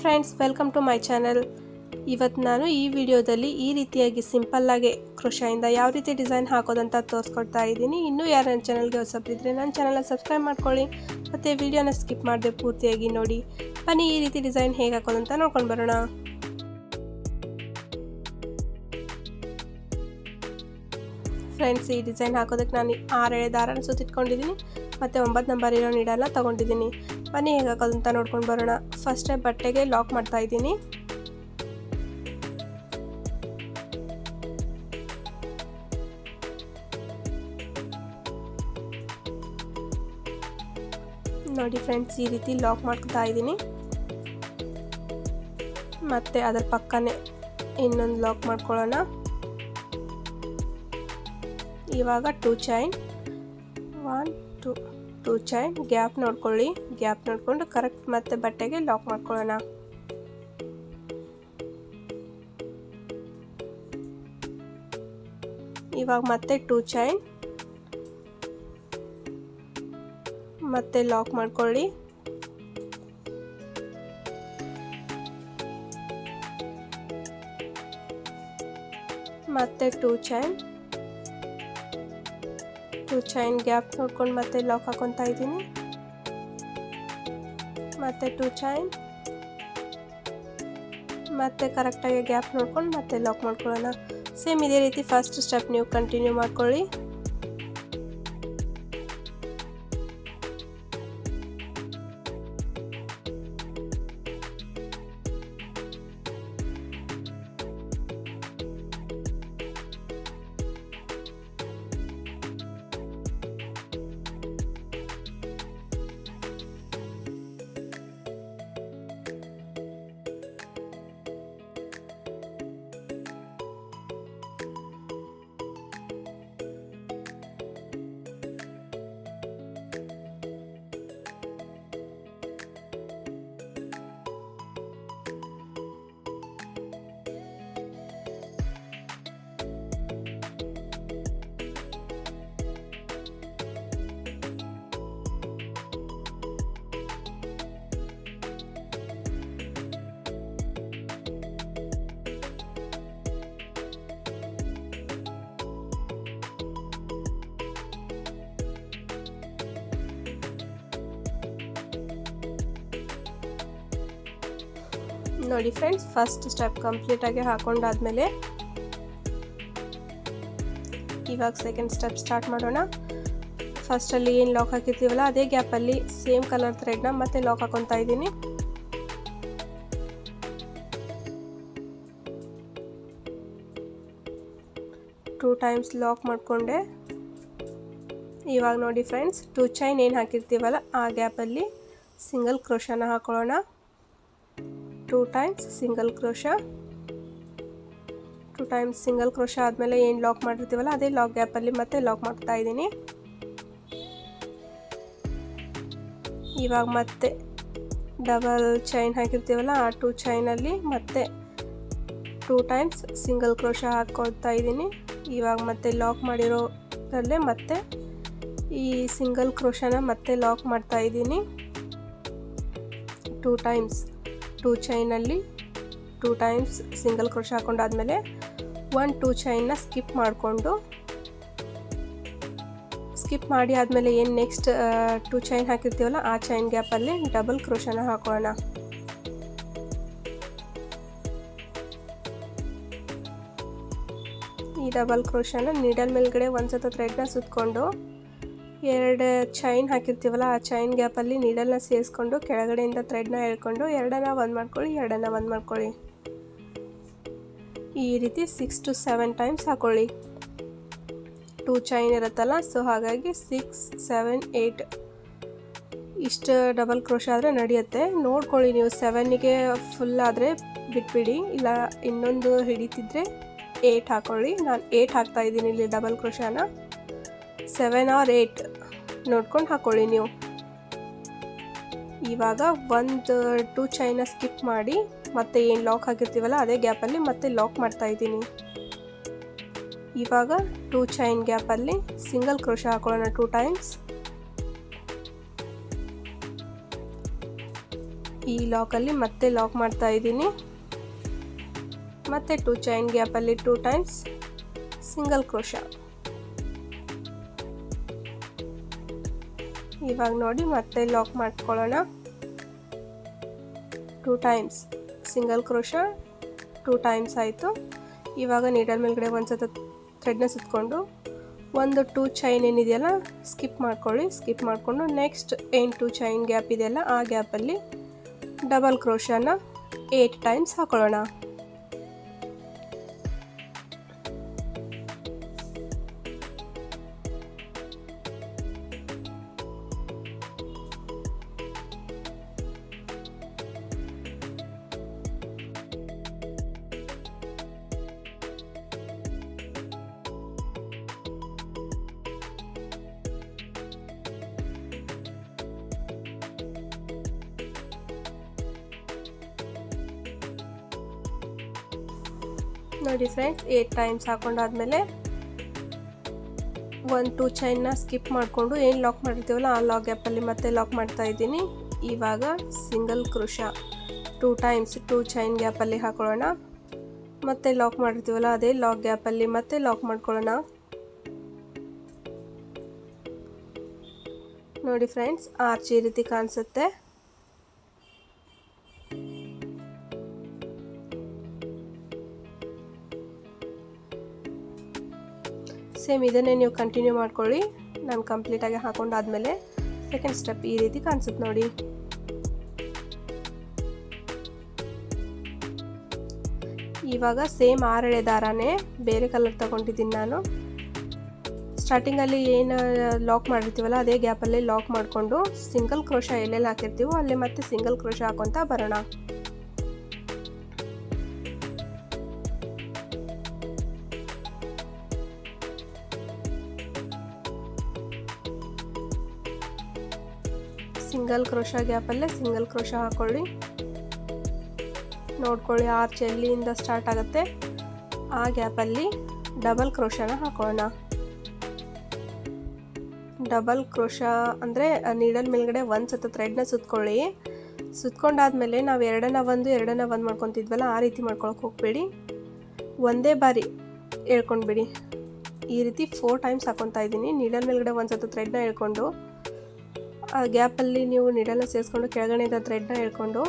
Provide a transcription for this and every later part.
Friends, welcome to my channel. ಇವತ್ತು ನಾನು ಈ ವಿಡಿಯೋದಲ್ಲಿ ಈ ರೀತಿಯಾಗಿ ಸಿಂಪಲ್ಲಾಗಿ ಕ್ರೋಶೆಯಿಂದ ಯಾವ ರೀತಿ ಡಿಸೈನ್ ಹಾಕೋದಂತ ತೋರಿಸ್ಕೊಡ್ತಾ ಇದ್ದೀನಿ. ಇನ್ನೂ ಯಾರು ನನ್ನ ಚಾನಲ್ಗೆ ಹೊಸಬ್ರಿದ್ರೆ ನನ್ನ ಚಾನಲ್ನ ಸಬ್ಸ್ಕ್ರೈಬ್ ಮಾಡ್ಕೊಳ್ಳಿ ಮತ್ತು ವಿಡಿಯೋನ ಸ್ಕಿಪ್ ಮಾಡದೆ ಪೂರ್ತಿಯಾಗಿ ನೋಡಿ. ಬನ್ನಿ ಈ ರೀತಿ ಡಿಸೈನ್ ಹೇಗೆ ಹಾಕೋದಂತ ನೋಡ್ಕೊಂಡು ಬರೋಣ. ಫ್ರೆಂಡ್ಸ್, ಈ ಡಿಸೈನ್ ಹಾಕೋದಕ್ಕೆ ನಾನು 6 ಎಳೆ ದಾರನ ಸುತ್ತಿಟ್ಕೊಂಡಿದ್ದೀನಿ ಮತ್ತು 9 ನಂಬರ್ ಇರೋ ನೀಡಲ್ನ ತೊಗೊಂಡಿದ್ದೀನಿ. ಬನ್ನಿ ಹೇಗೆ ಹಾಕೋದಂತ ನೋಡ್ಕೊಂಡು ಬರೋಣ. ಫಸ್ಟೇ ಬಟ್ಟೆಗೆ ಲಾಕ್ ಮಾಡ್ತಾ ಇದ್ದೀನಿ. ನೋಡಿ ಫ್ರೆಂಡ್ಸ್, ಈ ರೀತಿ ಲಾಕ್ ಮಾಡ್ತಾ ಇದ್ದೀನಿ. ಮತ್ತು ಅದರ ಪಕ್ಕನೇ ಇನ್ನೊಂದು ಲಾಕ್ ಮಾಡ್ಕೊಳ್ಳೋಣ. ಇವಾಗ 2 ಚೈನ್ 1 2 ಚೈನ್ ಗ್ಯಾಪ್ ನೋಡ್ಕೊಳ್ಳಿ. ಗ್ಯಾಪ್ ನೋಡಿಕೊಂಡು ಕರೆಕ್ಟ್ ಮತ್ತೆ ಬಟ್ಟೆಗೆ ಲಾಕ್ ಮಾಡ್ಕೊಳ್ಳೋಣ. ಇವಾಗ ಮತ್ತೆ 2 ಚೈನ್ ಮತ್ತೆ ಲಾಕ್ ಮಾಡ್ಕೊಳ್ಳಿ. ಮತ್ತೆ 2 ಚೈನ್ ಗ್ಯಾಪ್ ನೋಡ್ಕೊಂಡು ಮತ್ತೆ ಲಾಕ್ ಹಾಕೊತಾ ಇದ್ದೀನಿ. ಮತ್ತೆ 2 ಚೈನ್ ಮತ್ತೆ ಕರೆಕ್ಟಾಗಿ ಗ್ಯಾಪ್ ನೋಡ್ಕೊಂಡು ಮತ್ತೆ ಲಾಕ್ ಮಾಡ್ಕೊಳ್ಳೋಣ. ಸೇಮ್ ಇದೇ ರೀತಿ ಫಸ್ಟ್ ಸ್ಟೆಪ್ ನೀವು ಕಂಟಿನ್ಯೂ ಮಾಡ್ಕೊಳ್ಳಿ. ನೋಡಿ ಫ್ರೆಂಡ್ಸ್, ಫಸ್ಟ್ ಸ್ಟೆಪ್ ಕಂಪ್ಲೀಟಾಗಿ ಹಾಕೊಂಡಾದ್ಮೇಲೆ ಇವಾಗ ಸೆಕೆಂಡ್ ಸ್ಟೆಪ್ ಸ್ಟಾರ್ಟ್ ಮಾಡೋಣ. ಫಸ್ಟಲ್ಲಿ ಏನು ಲಾಕ್ ಹಾಕಿರ್ತೀವಲ್ಲ ಅದೇ ಗ್ಯಾಪಲ್ಲಿ ಸೇಮ್ ಕಲರ್ ಥ್ರೆಡ್ನ ಮತ್ತೆ ಲಾಕ್ ಹಾಕೊತಾ ಇದ್ದೀನಿ. ಟೂ ಟೈಮ್ಸ್ ಲಾಕ್ ಮಾಡಿಕೊಂಡೆ. ಇವಾಗ ನೋಡಿ ಫ್ರೆಂಡ್ಸ್, 2 ಚೈನ್ ಏನು ಹಾಕಿರ್ತೀವಲ್ಲ ಆ ಗ್ಯಾಪಲ್ಲಿ ಸಿಂಗಲ್ ಕ್ರೋಶನ ಹಾಕೊಳ್ಳೋಣ. 2 times single crochet. 2 times single crochet ಆದಮೇಲೆ ಏನು ಲಾಕ್ ಮಾಡಿರ್ತೀವಲ್ಲ ಅದೇ ಲಾಕ್ ಗ್ಯಾಪಲ್ಲಿ ಮತ್ತೆ ಲಾಕ್ ಮಾಡ್ತಾ ಇದ್ದೀನಿ. ಇವಾಗ ಮತ್ತೆ ಡಬಲ್ ಚೈನ್ ಹಾಕಿರ್ತೀವಲ್ಲ ಆ 2 ಚೈನಲ್ಲಿ ಮತ್ತೆ 2 ಟೈಮ್ಸ್ ಸಿಂಗಲ್ ಕ್ರೋಶ ಹಾಕ್ಕೊಳ್ತಾ ಇದ್ದೀನಿ. ಇವಾಗ ಮತ್ತೆ ಲಾಕ್ ಮಾಡಿರೋದ್ರಲ್ಲೇ ಮತ್ತೆ ಈ ಸಿಂಗಲ್ ಕ್ರೋಶನ ಮತ್ತೆ ಲಾಕ್ ಮಾಡ್ತಾ ಇದ್ದೀನಿ. 2 ಟೈಮ್ಸ್ 2 ಚೈನಲ್ಲಿ 2 ಟೈಮ್ಸ್ ಸಿಂಗಲ್ ಕ್ರೋಶ ಹಾಕೊಂಡಾದ್ಮೇಲೆ 1-2 ಚೈನ್ನ ಸ್ಕಿಪ್ ಮಾಡಿ ಆದಮೇಲೆ ಏನು ನೆಕ್ಸ್ಟ್ 2 ಚೈನ್ ಹಾಕಿರ್ತೀವಲ್ಲ ಆ ಚೈನ್ ಗ್ಯಾಪಲ್ಲಿ ಡಬಲ್ ಕ್ರೋಶನ ಹಾಕೋಣ. ಈ ಡಬಲ್ ಕ್ರೋಶನ ನೀಡಲ್ ಮೇಲ್ಗಡೆ ಒಂದ್ಸತ ಥ್ರೆಡ್ನ ಸುತ್ತಕೊಂಡು 2 ಚೈನ್ ಹಾಕಿರ್ತೀವಲ್ಲ ಆ ಚೈನ್ ಗ್ಯಾಪಲ್ಲಿ ನೀಡಲ್ನ ಸೇರಿಸ್ಕೊಂಡು ಕೆಳಗಡೆಯಿಂದ ಥ್ರೆಡ್ನ ಎಳ್ಕೊಂಡು ಎರಡನ್ನ ಒಂದು ಮಾಡ್ಕೊಳ್ಳಿ. ಈ ರೀತಿ 6 to 7 ಟೈಮ್ಸ್ ಹಾಕೊಳ್ಳಿ. 2 ಚೈನ್ ಇರುತ್ತಲ್ಲ, ಸೊ ಹಾಗಾಗಿ 6, 7, 8 ಇಷ್ಟು ಡಬಲ್ ಕ್ರೋಶ ಆದರೆ ನಡೆಯುತ್ತೆ. ನೋಡ್ಕೊಳ್ಳಿ, ನೀವು 7ಗೆ ಫುಲ್ ಆದರೆ ಬಿಟ್ಬಿಡಿ, ಇಲ್ಲ ಇನ್ನೊಂದು ಹಿಡಿತಿದ್ರೆ 8 ಹಾಕೊಳ್ಳಿ. ನಾನು 8 ಹಾಕ್ತಾ ಇದ್ದೀನಿ ಇಲ್ಲಿ ಡಬಲ್ ಕ್ರೋಶನ. 7 or 8 ನೋಡ್ಕೊಂಡು ಹಾಕೊಳ್ಳಿ ನೀವು. ಇವಾಗ 2 ಚೈನ ಸ್ಕಿಪ್ ಮಾಡಿ ಮತ್ತೆ ಏನು ಲಾಕ್ ಹಾಕಿರ್ತೀವಲ್ಲ ಅದೇ ಗ್ಯಾಪಲ್ಲಿ ಮತ್ತೆ ಲಾಕ್ ಮಾಡ್ತಾ ಇದ್ದೀನಿ. ಇವಾಗ 2 ಚೈನ್ ಗ್ಯಾಪಲ್ಲಿ ಸಿಂಗಲ್ ಕ್ರೋಶ ಹಾಕೊಳ್ಳೋಣ 2 ಟೈಮ್ಸ್. ಈ ಲಾಕಲ್ಲಿ ಮತ್ತೆ ಲಾಕ್ ಮಾಡ್ತಾ ಇದ್ದೀನಿ. ಮತ್ತೆ 2 ಚೈನ್ ಗ್ಯಾಪಲ್ಲಿ 2 ಟೈಮ್ಸ್ ಸಿಂಗಲ್ ಕ್ರೋಶಾ. ಇವಾಗ ನೋಡಿ ಮತ್ತೆ ಲಾಕ್ ಮಾಡ್ಕೊಳ್ಳೋಣ. 2 ಟೈಮ್ಸ್ ಸಿಂಗಲ್ ಕ್ರೋಶಾ, 2 ಟೈಮ್ಸ್ ಆಯಿತು. ಇವಾಗ ನೀಡಲ್ ಮೇಲ್ಗಡೆ ಒಂದು ಸತ ಥ್ರೆಡ್ನ ಸುತ್ತಕೊಂಡು ಒಂದು 2 ಚೈನ್ ಏನಿದೆಯಲ್ಲ ಸ್ಕಿಪ್ ಮಾಡ್ಕೊಳ್ಳಿ. ಸ್ಕಿಪ್ ಮಾಡಿಕೊಂಡು ನೆಕ್ಸ್ಟ್ ಏನು 2 ಚೈನ್ ಗ್ಯಾಪ್ ಇದೆಯಲ್ಲ ಆ ಗ್ಯಾಪಲ್ಲಿ ಡಬಲ್ ಕ್ರೋಶಾನ 8 ಟೈಮ್ಸ್ ಹಾಕೊಳ್ಳೋಣ. ನೋಡಿ ಫ್ರೆಂಡ್ಸ್, 8 ಟೈಮ್ಸ್ ಹಾಕೊಂಡಾದ್ಮೇಲೆ 1-2 ಚೈನ್ನ ಸ್ಕಿಪ್ ಮಾಡಿಕೊಂಡು ಏನು ಲಾಕ್ ಮಾಡಿರ್ತೀವಲ್ಲ ಆ ಲಾಕ್ ಗ್ಯಾಪಲ್ಲಿ ಮತ್ತೆ ಲಾಕ್ ಮಾಡ್ತಾ ಇದ್ದೀನಿ. ಇವಾಗ ಸಿಂಗಲ್ ಕ್ರೋಶಾ 2 ಟೈಮ್ಸ್ 2 ಚೈನ್ ಗ್ಯಾಪಲ್ಲಿ ಹಾಕೊಳ್ಳೋಣ. ಮತ್ತೆ ಲಾಕ್ ಮಾಡಿರ್ತೀವಲ್ಲ ಅದೇ ಲಾಕ್ ಗ್ಯಾಪಲ್ಲಿ ಮತ್ತೆ ಲಾಕ್ ಮಾಡ್ಕೊಳ್ಳೋಣ. ನೋಡಿ ಫ್ರೆಂಡ್ಸ್, ಆರ್ಚ್ ಈ ರೀತಿ ಕಾಣಿಸುತ್ತೆ. ಸೇಮ್ ಇದನ್ನೇ ನೀವು ಕಂಟಿನ್ಯೂ ಮಾಡ್ಕೊಳ್ಳಿ. ನಾನು ಕಂಪ್ಲೀಟಾಗಿ ಹಾಕೊಂಡಾದ್ಮೇಲೆ ಸೆಕೆಂಡ್ ಸ್ಟೆಪ್ ಈ ರೀತಿ ಕಾಣಿಸುತ್ತೆ ನೋಡಿ. ಇವಾಗ ಸೇಮ್ 6 ಎಳೆ ದಾರನೇ ಬೇರೆ ಕಲರ್ ತಗೊಂಡಿದ್ದೀನಿ ನಾನು. ಸ್ಟಾರ್ಟಿಂಗಲ್ಲಿ ಏನು ಲಾಕ್ ಮಾಡಿರ್ತೀವಲ್ಲ ಅದೇ ಗ್ಯಾಪಲ್ಲಿ ಲಾಕ್ ಮಾಡಿಕೊಂಡು ಸಿಂಗಲ್ ಕ್ರೋಶಾ ಎಲ್ಲೆಲ್ಲಿ ಹಾಕಿರ್ತೀವೋ ಅಲ್ಲೇ ಮತ್ತೆ ಸಿಂಗಲ್ ಕ್ರೋಶಾ ಹಾಕೊತಾ ಬರೋಣ. ಸಿಂಗಲ್ ಕ್ರೋಶಾ ಗ್ಯಾಪಲ್ಲೇ ಸಿಂಗಲ್ ಕ್ರೋಶಾ ಹಾಕೊಳ್ಳಿ. ನೋಡ್ಕೊಳ್ಳಿ, ಆರ್ಚ್ ಎಲ್ಲಿಂದ ಸ್ಟಾರ್ಟ್ ಆಗುತ್ತೆ ಆ ಗ್ಯಾಪಲ್ಲಿ ಡಬಲ್ ಕ್ರೋಶಾನ ಹಾಕೊಳ್ಳೋಣ. ಡಬಲ್ ಕ್ರೋಶಾ ಅಂದರೆ ನೀಡಲ್ ಮೇಲ್ಗಡೆ ಒಂದು ಸತ ಥ್ರೆಡ್ನ ಸುತ್ಕೊಳ್ಳಿ. ಸುತ್ಕೊಂಡಾದ್ಮೇಲೆ ನಾವು ಎರಡನ್ನ ಒಂದು ಮಾಡ್ಕೊತಿದ್ವಲ್ಲ ಆ ರೀತಿ ಮಾಡ್ಕೊಳಕ್ಕೆ ಹೋಗಬೇಡಿ. ಒಂದೇ ಬಾರಿ ಹೇಳ್ಕೊಂಡ್ಬಿಡಿ. ಈ ರೀತಿ 4 ಟೈಮ್ಸ್ ಹಾಕೊತಾ ಇದ್ದೀನಿ. ನೀಡಲ್ ಮೇಲ್ಗಡೆ ಒಂದು ಸತ ಥ್ರೆಡ್ನ ಹೇಳ್ಕೊಂಡು ಆ ಗ್ಯಾಪಲ್ಲಿ ನೀವು ನೀಡಲ್ನ ಸೇರಿಸ್ಕೊಂಡು ಕೆಳಗಡೆಯಿಂದ ಥ್ರೆಡ್ನ ಹೇಳ್ಕೊಂಡು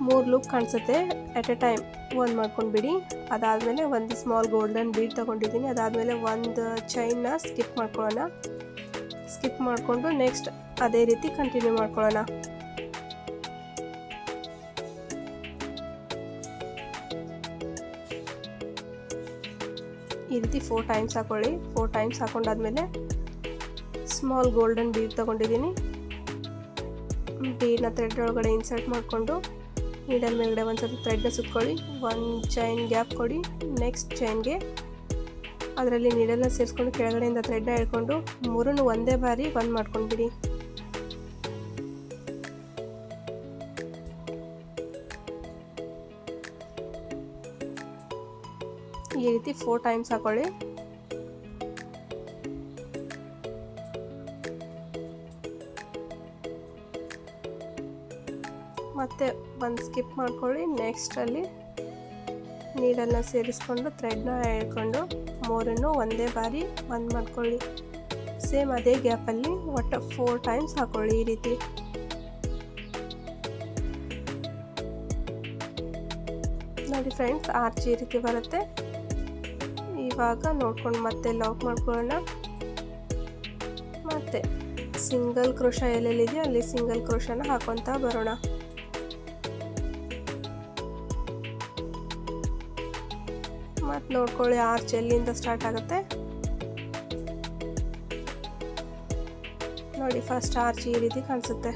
3 ಲೂಪ್ ಕಾಣಿಸುತ್ತೆ ಎಟ್ ಎ ಟೈಮ್ ಒಂದು ಮಾಡ್ಕೊಂಡ್ಬಿಡಿ. ಅದಾದಮೇಲೆ ಒಂದು ಸ್ಮಾಲ್ ಗೋಲ್ಡನ್ ಬೀಡ್ ತೊಗೊಂಡಿದ್ದೀನಿ. ಅದಾದಮೇಲೆ ಒಂದು ಚೈನ್ನ ಸ್ಕಿಪ್ ಮಾಡ್ಕೊಳ್ಳೋಣ. ಸ್ಕಿಪ್ ಮಾಡಿಕೊಂಡು ನೆಕ್ಸ್ಟ್ ಅದೇ ರೀತಿ ಕಂಟಿನ್ಯೂ ಮಾಡ್ಕೊಳ್ಳೋಣ. ಈ ರೀತಿ 4 ಟೈಮ್ಸ್ ಹಾಕೊಳ್ಳಿ. 4 ಟೈಮ್ಸ್ ಹಾಕೊಂಡಾದ್ಮೇಲೆ ಸ್ಮಾಲ್ ಗೋಲ್ಡನ್ ಬೀಡ್ ತೊಗೊಂಡಿದ್ದೀನಿ. ಬೀಡ್ನ ಥ್ರೆಡ್ ಒಳಗಡೆ ಇನ್ಸರ್ಟ್ ಮಾಡಿಕೊಂಡು ನೀಡಲ್ ಮೇಲ್ಗಡೆ ಒಂದು ಸತಿ ಥ್ರೆಡ್ನ ಸುತ್ಕೊಳ್ಳಿ. 1 ಚೈನ್ ಗ್ಯಾಪ್ ಕೊಡಿ. ನೆಕ್ಸ್ಟ್ ಚೈನ್ಗೆ ಅದರಲ್ಲಿ ನೀಡಲ್ನ ಸೇರಿಸ್ಕೊಂಡು ಕೆಳಗಡೆಯಿಂದ ಥ್ರೆಡ್ನ ಹೇಳ್ಕೊಂಡು 3 ಒಂದೇ ಬಾರಿ ಬಂದ್ ಮಾಡ್ಕೊಂಡ್ಬಿಡಿ. ಈ ರೀತಿ 4 ಟೈಮ್ಸ್ ಹಾಕೊಳ್ಳಿ. ಮತ್ತೆ ಒಂದು ಸ್ಕಿಪ್ ಮಾಡ್ಕೊಳ್ಳಿ. ನೆಕ್ಸ್ಟಲ್ಲಿ ನೀಡಲ್ನ ಸೇರಿಸ್ಕೊಂಡು ಥ್ರೆಡ್ನ ಹೇಳ್ಕೊಂಡು 3 ಒಂದೇ ಬಾರಿ ಬಂದ್ ಮಾಡ್ಕೊಳ್ಳಿ. ಸೇಮ್ ಅದೇ ಗ್ಯಾಪಲ್ಲಿ ಒಟ್ಟು 4 ಟೈಮ್ಸ್ ಹಾಕೊಳ್ಳಿ. ಈ ರೀತಿ ನೋಡಿ ಫ್ರೆಂಡ್ಸ್, ಆರ್ಚ್ ಈ ರೀತಿ ಬರುತ್ತೆ. ಇವಾಗ ನೋಡ್ಕೊಂಡು ಮತ್ತೆ ಲಾಕ್ ಮಾಡ್ಕೊಳ್ಳೋಣ. ಮತ್ತೆ ಸಿಂಗಲ್ ಕ್ರೋಶಾ ಎಲ್ಲೆಲ್ಲಿದೆಯೋ ಅಲ್ಲಿ ಸಿಂಗಲ್ ಕ್ರೋಶಾನ ಹಾಕೊತಾ ಬರೋಣ. ಮತ್ತು ನೋಡ್ಕೊಳ್ಳಿ, ಆರ್ಚ್ ಎಲ್ಲಿಂದ ಸ್ಟಾರ್ಟ್ ಆಗುತ್ತೆ ನೋಡಿ. ಫಸ್ಟ್ ಆರ್ಚ್ ಈ ರೀತಿ ಕಾಣಿಸುತ್ತೆ.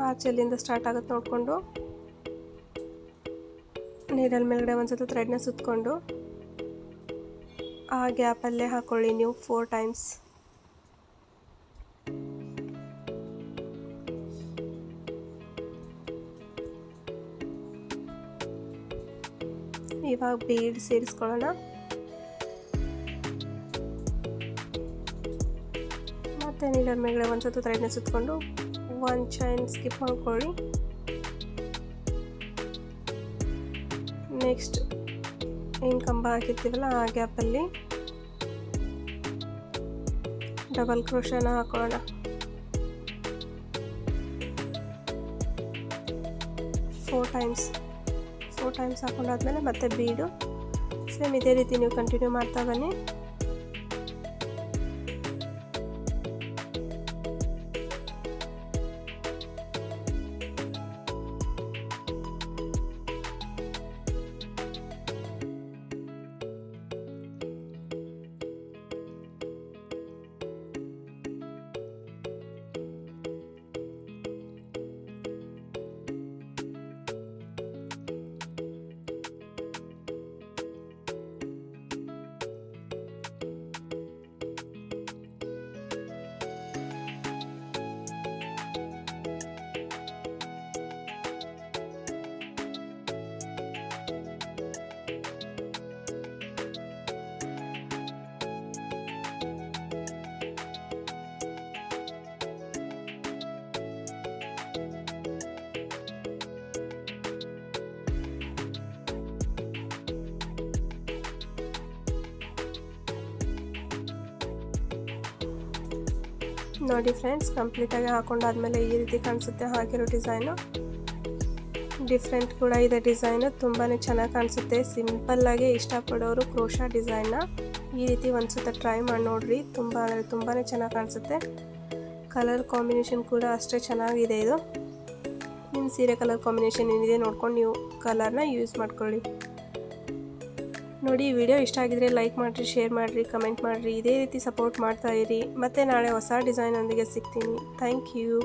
ಆರ್ಚ್ ಎಲ್ಲಿಂದ ಸ್ಟಾರ್ಟ್ ಆಗುತ್ತೆ ನೋಡಿಕೊಂಡು ನೀಡಲ್ ಮೇಲ್ಗಡೆ ಒಂದ್ಸತಿ ಥ್ರೆಡ್ನ ಸುತ್ತಕೊಂಡು ಆ ಗ್ಯಾಪಲ್ಲೇ ಹಾಕೊಳ್ಳಿ ನೀವು 4 ಟೈಮ್ಸ್. ಇವಾಗ ಬೀಡ್ ಸೇರಿಸ್ಕೊಳ್ಳೋಣ. ಮತ್ತು ನೀಲರ್ ಮೇಲ್ಗಡೆ ಒಂದು ಸುತ್ತು ಥ್ರೆಡ್ನ ಸುತ್ತಕೊಂಡು ಒಂದು ಚೈನ್ ಸ್ಕಿಪ್ ಮಾಡ್ಕೊಳ್ಳಿ. ನೆಕ್ಸ್ಟ್ ಏನು ಕಂಬ ಹಾಕಿರ್ತೀವಲ್ಲ ಆ ಗ್ಯಾಪಲ್ಲಿ ಡಬಲ್ ಕ್ರೋಶನ ಹಾಕೊಳ್ಳೋಣ. 4 ಟೈಮ್ಸ್ ಹಾಕೊಂಡಾದ್ಮೇಲೆ ಮತ್ತೆ ಬೀಡು. ಸೇಮ್ ಇದೇ ರೀತಿ ನೀವು ಕಂಟಿನ್ಯೂ ಮಾಡ್ತಾ ಬನ್ನಿ. ನೋಡಿ ಫ್ರೆಂಡ್ಸ್, ಕಂಪ್ಲೀಟಾಗಿ ಹಾಕೊಂಡಾದ್ಮೇಲೆ ಈ ರೀತಿ ಕಾಣಿಸುತ್ತೆ ಹಾಕಿರೋ ಡಿಸೈನು. ಡಿಫ್ರೆಂಟ್ ಕೂಡ ಇದೆ ಡಿಸೈನು, ತುಂಬಾ ಚೆನ್ನಾಗಿ ಕಾಣಿಸುತ್ತೆ. ಸಿಂಪಲ್ಲಾಗಿ ಇಷ್ಟಪಡೋರು ಕ್ರೋಶಾ ಡಿಸೈನ್ನ ಈ ರೀತಿ ಒಂದು ಸತ ಟ್ರೈ ಮಾಡಿ ನೋಡಿರಿ. ತುಂಬಾ ಚೆನ್ನಾಗಿ ಕಾಣಿಸುತ್ತೆ. ಕಲರ್ ಕಾಂಬಿನೇಷನ್ ಕೂಡ ಅಷ್ಟೇ ಚೆನ್ನಾಗಿದೆ. ಇದು ನಿಮ್ಮ ಸೀರೆ ಕಲರ್ ಕಾಂಬಿನೇಷನ್ ಏನಿದೆ ನೋಡ್ಕೊಂಡು ನೀವು ಕಲರ್ನ ಯೂಸ್ ಮಾಡ್ಕೊಳ್ಳಿ. ನೋಡಿ, ಈ ವಿಡಿಯೋ ಇಷ್ಟ ಆಗಿದ್ರೆ ಲೈಕ್ ಮಾಡಿರಿ, ಶೇರ್ ಮಾಡಿರಿ, ಕಮೆಂಟ್ ಮಾಡಿರಿ. ಇದೇ ರೀತಿ ಸಪೋರ್ಟ್ ಮಾಡ್ತಾ ಇರಿ. ಮತ್ತೆ ನಾಳೆ ಹೊಸ ಡಿಸೈನ್ ಒಂದಿಗೆ ಸಿಗ್ತೀನಿ. Thank you.